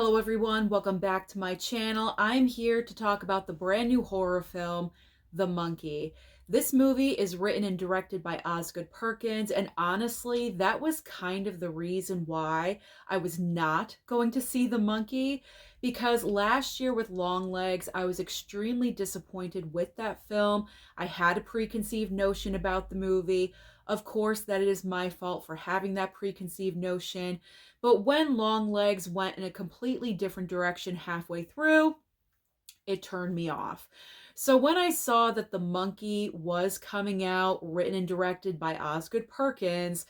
Hello everyone, welcome back to my channel. I'm here to talk about the brand new horror film, The Monkey. This movie is written and directed by Osgood Perkins, and honestly, that was kind of the reason why I was not going to see The Monkey, because last year with Longlegs, I was extremely disappointed with that film. I had a preconceived notion about the movie. Of course, that it is my fault for having that preconceived notion. But when Longlegs went in a completely different direction halfway through, it turned me off. So when I saw that The Monkey was coming out, written and directed by Osgood Perkins,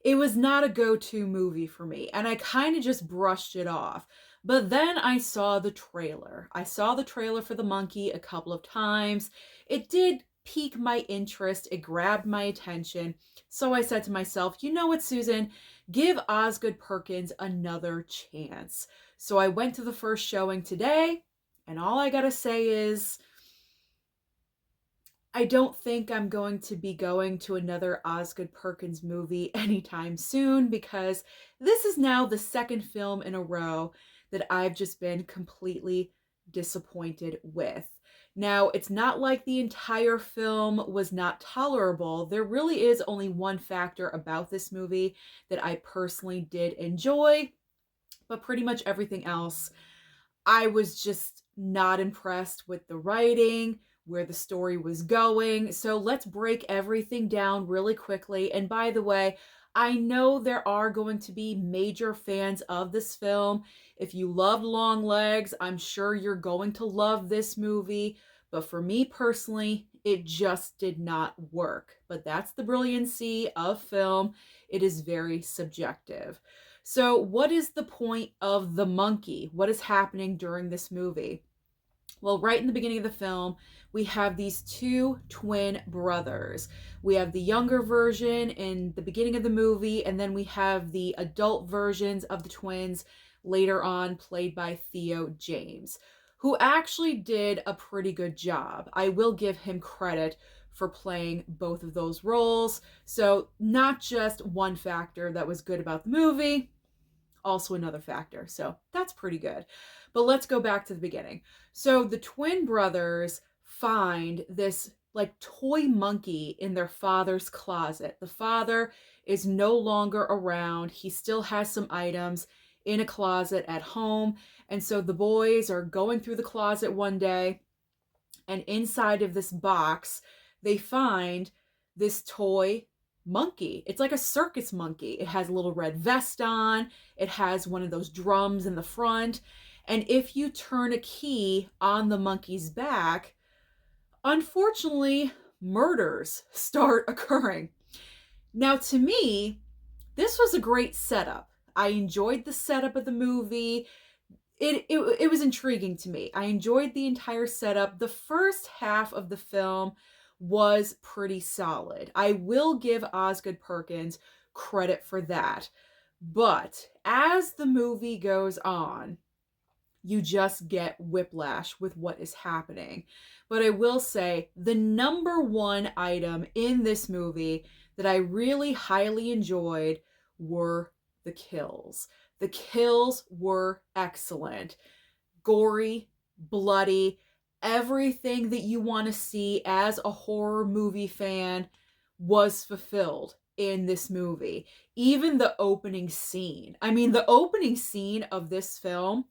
it was not a go-to movie for me, and I kind of just brushed it off. But then I saw the trailer. I saw the trailer for The Monkey a couple of times. It did pique my interest. It grabbed my attention. So I said to myself, you know what, Susan? Give Osgood Perkins another chance. So I went to the first showing today, and all I gotta say is I don't think I'm going to be going to another Osgood Perkins movie anytime soon, because this is now the second film in a row that I've just been completely disappointed with. Now, it's not like the entire film was not tolerable. There really is only one factor about this movie that I personally did enjoy, but pretty much everything else I was just not impressed with the writing, where the story was going. So let's break everything down really quickly. And by the way, I know there are going to be major fans of this film. If you loved Longlegs, I'm sure you're going to love this movie. But for me personally, it just did not work. But that's the brilliancy of film. It is very subjective. So, what is the point of the monkey? What is happening during this movie? Well, right in the beginning of the film, we have these two twin brothers. We have the younger version in the beginning of the movie, and then we have the adult versions of the twins later on, played by Theo James, who actually did a pretty good job. I will give him credit for playing both of those roles. So, not just one factor that was good about the movie, also another factor. So that's pretty good. But let's go back to the beginning. So the twin brothers find this like toy monkey in their father's closet. The father is no longer around. He still has some items in a closet at home. And so the boys are going through the closet one day, and inside of this box, they find this toy monkey. It's like a circus monkey. It has a little red vest on, it has one of those drums in the front. And if you turn a key on the monkey's back, unfortunately, murders start occurring. Now, to me, this was a great setup. I enjoyed the setup of the movie. It was intriguing to me. I enjoyed the entire setup. The first half of the film was pretty solid. I will give Osgood Perkins credit for that. But as the movie goes on, you just get whiplash with what is happening. But I will say the number one item in this movie that I really highly enjoyed were the kills. The kills were excellent. Gory, bloody, everything that you want to see as a horror movie fan was fulfilled in this movie. Even the opening scene. I mean, the opening scene of this film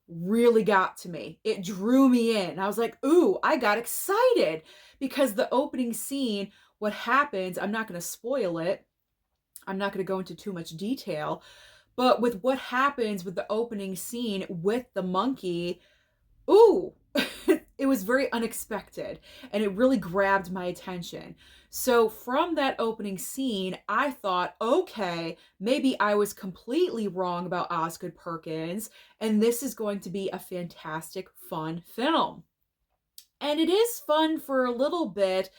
really got to me. It drew me in. I was like, ooh, I got excited because the opening scene, what happens, I'm not going to spoil it. I'm not going to go into too much detail, but with what happens with the opening scene with the monkey, ooh, it was very unexpected and it really grabbed my attention. So from that opening scene, I thought, okay, maybe I was completely wrong about Osgood Perkins, and this is going to be a fantastic, fun film. And it is fun for a little bit,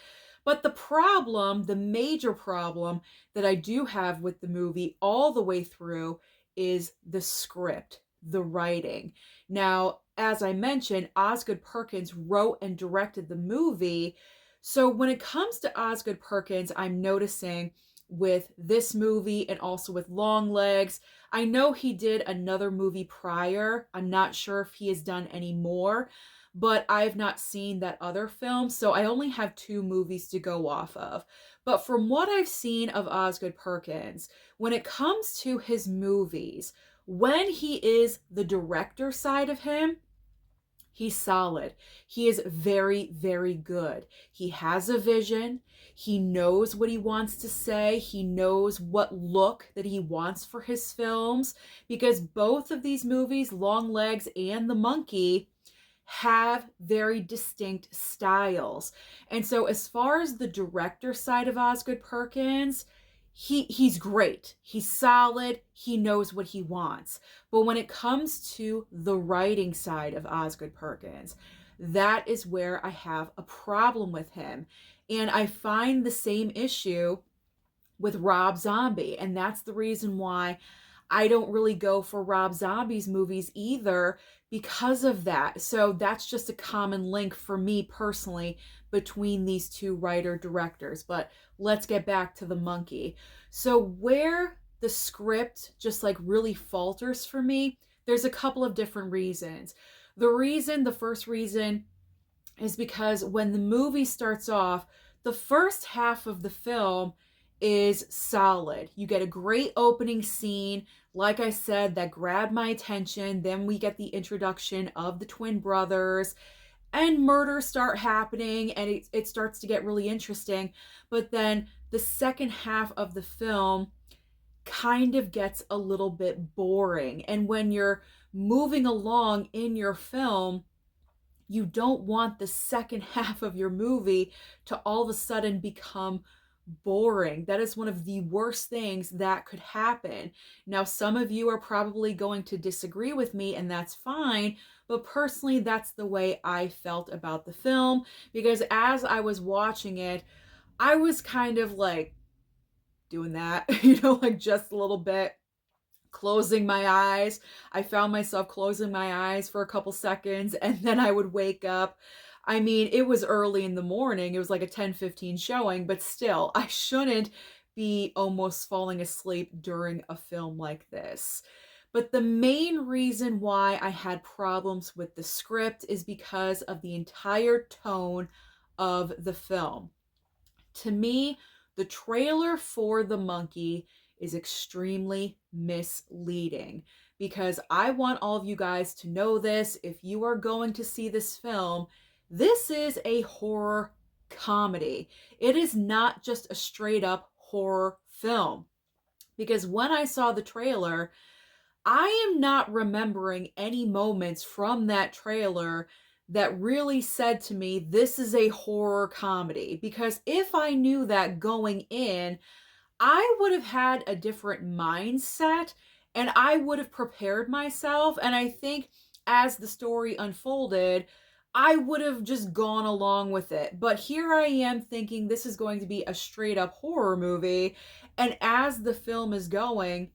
but the problem, the major problem that I do have with the movie all the way through is the script, the writing. Now, as I mentioned, Osgood Perkins wrote and directed the movie. So when it comes to Osgood Perkins, I'm noticing with this movie and also with Longlegs. I know he did another movie prior. I'm not sure if he has done any more, but I've not seen that other film, so I only have two movies to go off of. But from what I've seen of Osgood Perkins, when it comes to his movies, when he is the director side of him, he's solid. He is very, very good. He has a vision. He knows what he wants to say. He knows what look that he wants for his films. Because both of these movies, Longlegs and The Monkey, have very distinct styles. And so as far as the director side of Osgood Perkins, he's great. He's solid. He knows what he wants. But when it comes to the writing side of Osgood Perkins, that is where I have a problem with him. And I find the same issue with Rob Zombie. And that's the reason why I don't really go for Rob Zombie's movies either, because of that. So that's just a common link for me personally between these two writer directors. But let's get back to The Monkey. So where the script just like really falters for me, there's a couple of different reasons. The first reason is because when the movie starts off, the first half of the film is solid. You get a great opening scene, like I said, that grabbed my attention. Then we get the introduction of the twin brothers, and murders start happening, and it starts to get really interesting. But then the second half of the film kind of gets a little bit boring. And when you're moving along in your film, you don't want the second half of your movie to all of a sudden become boring. That is one of the worst things that could happen. Now, some of you are probably going to disagree with me, and that's fine. But personally, that's the way I felt about the film, because as I was watching it, I was kind of like doing that, like just a little bit, closing my eyes. I found myself closing my eyes for a couple seconds, and then I would wake up. I mean, it was early in the morning. It was like a 10:15 showing, but still, I shouldn't be almost falling asleep during a film like this. But the main reason why I had problems with the script is because of the entire tone of the film. To me, the trailer for The Monkey is extremely misleading, because I want all of you guys to know this. If you are going to see this film, this is a horror comedy. It is not just a straight up horror film. Because when I saw the trailer, I am not remembering any moments from that trailer that really said to me, this is a horror comedy. Because if I knew that going in, I would have had a different mindset, and I would have prepared myself. And I think as the story unfolded, I would have just gone along with it. But here I am thinking this is going to be a straight up horror movie. And as the film is going,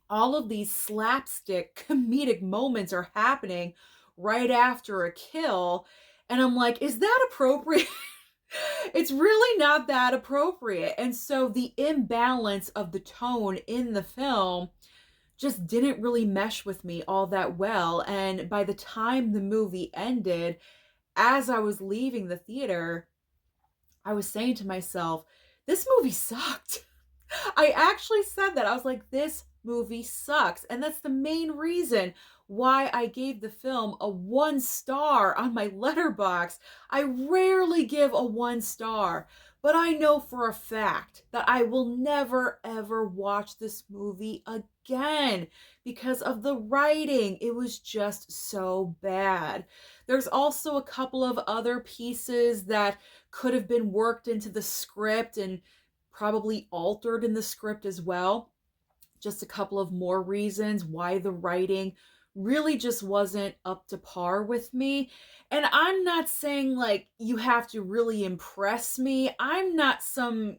all of these slapstick comedic moments are happening right after a kill. And I'm like, is that appropriate? It's really not that appropriate. And so the imbalance of the tone in the film just didn't really mesh with me all that well. And by the time the movie ended, as I was leaving the theater, I was saying to myself, this movie sucked. I actually said that. I was like, this movie sucks. And that's the main reason why I gave the film a 1 star on my Letterboxd. I rarely give a 1 star, but I know for a fact that I will never ever watch this movie again because of the writing. It was just so bad. There's also a couple of other pieces that could have been worked into the script and probably altered in the script as well. Just a couple of more reasons why the writing really just wasn't up to par with me. And I'm not saying like you have to really impress me. I'm not some,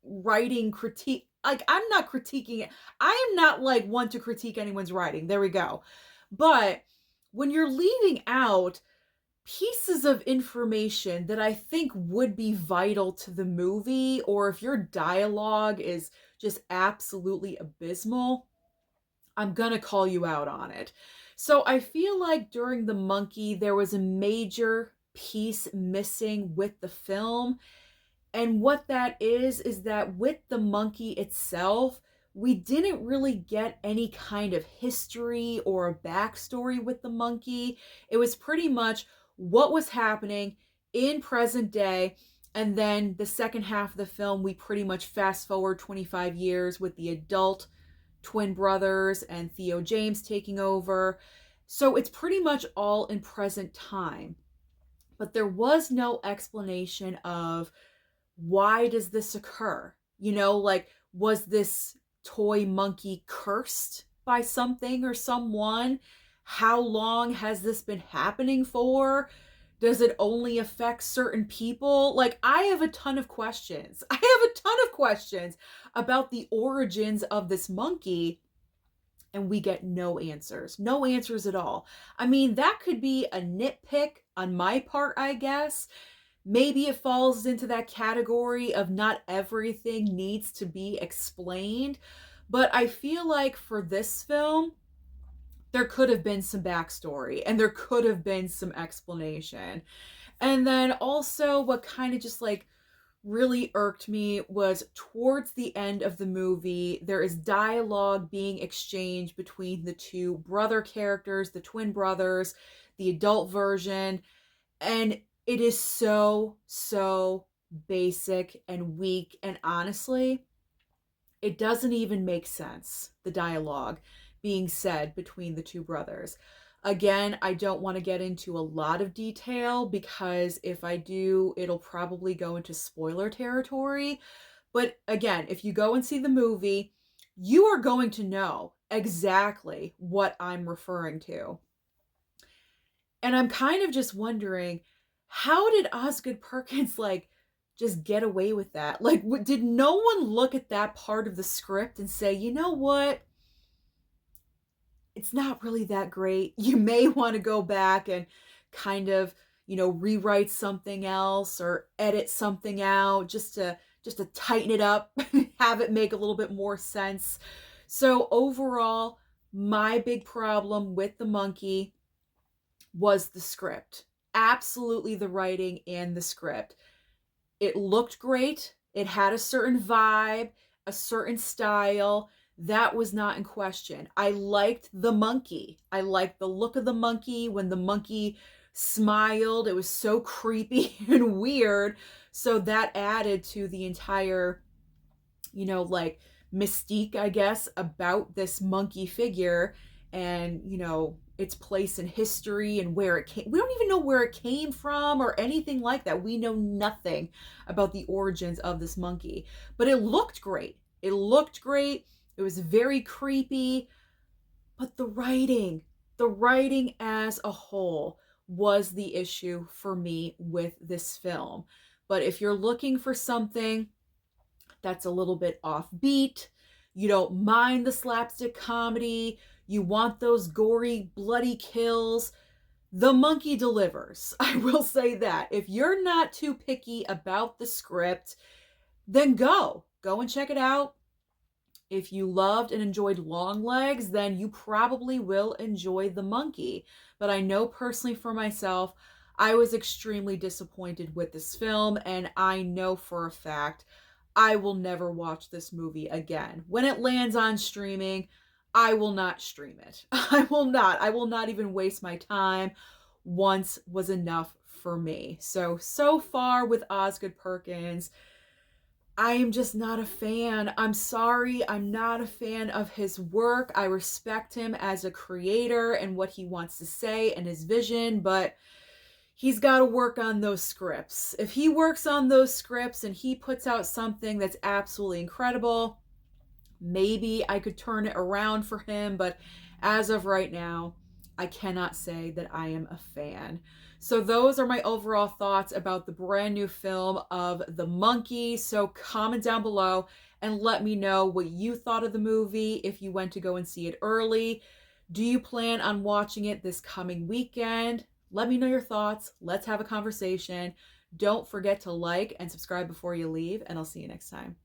writing critique. Like, I'm not critiquing it. I am not like one to critique anyone's writing. There we go. But when you're leaving out pieces of information that I think would be vital to the movie, or if your dialogue is just absolutely abysmal, I'm gonna call you out on it. So I feel like during The Monkey, there was a major piece missing with the film. And what that is that with The Monkey itself, we didn't really get any kind of history or a backstory with the monkey. It was pretty much what was happening in present day. And then the second half of the film, we pretty much fast forward 25 years with the adult twin brothers and Theo James taking over. So it's pretty much all in present time. But there was no explanation of why does this occur? Like, was this toy monkey cursed by something or someone? How long has this been happening for? Does it only affect certain people? Like, I have a ton of questions. I have a ton of questions about the origins of this monkey, and we get no answers. No answers at all. I mean, that could be a nitpick on my part, I guess. Maybe it falls into that category of not everything needs to be explained. But I feel like for this film, there could have been some backstory and there could have been some explanation. And then also, what kind of just like really irked me was towards the end of the movie, there is dialogue being exchanged between the two brother characters, the twin brothers, the adult version, and it is so basic and weak. And honestly, it doesn't even make sense, the dialogue being said between the two brothers. Again, I don't want to get into a lot of detail because if I do, it'll probably go into spoiler territory. But again, if you go and see the movie, you are going to know exactly what I'm referring to. And I'm kind of just wondering, how did Osgood Perkins like just get away with that? Like, did no one look at that part of the script and say, you know what? It's not really that great. You may want to go back and kind of, rewrite something else or edit something out just to tighten it up, have it make a little bit more sense. So overall, my big problem with the monkey was the script. Absolutely the writing and the script. It looked great. It had a certain vibe, a certain style. That was not in question. I liked the monkey. I liked the look of the monkey when the monkey smiled. It was so creepy and weird. So that added to the entire, like mystique, I guess, about this monkey figure and, its place in history and where it came. We don't even know where it came from or anything like that. We know nothing about the origins of this monkey, but it looked great. It looked great. It was very creepy, but the writing as a whole was the issue for me with this film. But if you're looking for something that's a little bit offbeat, you don't mind the slapstick comedy, you want those gory, bloody kills, The Monkey delivers. I will say that. If you're not too picky about the script, then go and check it out. If you loved and enjoyed Longlegs, then you probably will enjoy The Monkey. But I know personally for myself, I was extremely disappointed with this film, and I know for a fact I will never watch this movie again. When it lands on streaming, I will not stream it. I will not. I will not even waste my time. Once was enough for me. So far with Osgood Perkins, I am just not a fan. I'm sorry, I'm not a fan of his work. I respect him as a creator and what he wants to say and his vision, but he's got to work on those scripts. If he works on those scripts and he puts out something that's absolutely incredible, maybe I could turn it around for him, but as of right now, I cannot say that I am a fan. So those are my overall thoughts about the brand new film of The Monkey. So comment down below and let me know what you thought of the movie, if you went to go and see it early. Do you plan on watching it this coming weekend? Let me know your thoughts. Let's have a conversation. Don't forget to like and subscribe before you leave, and I'll see you next time.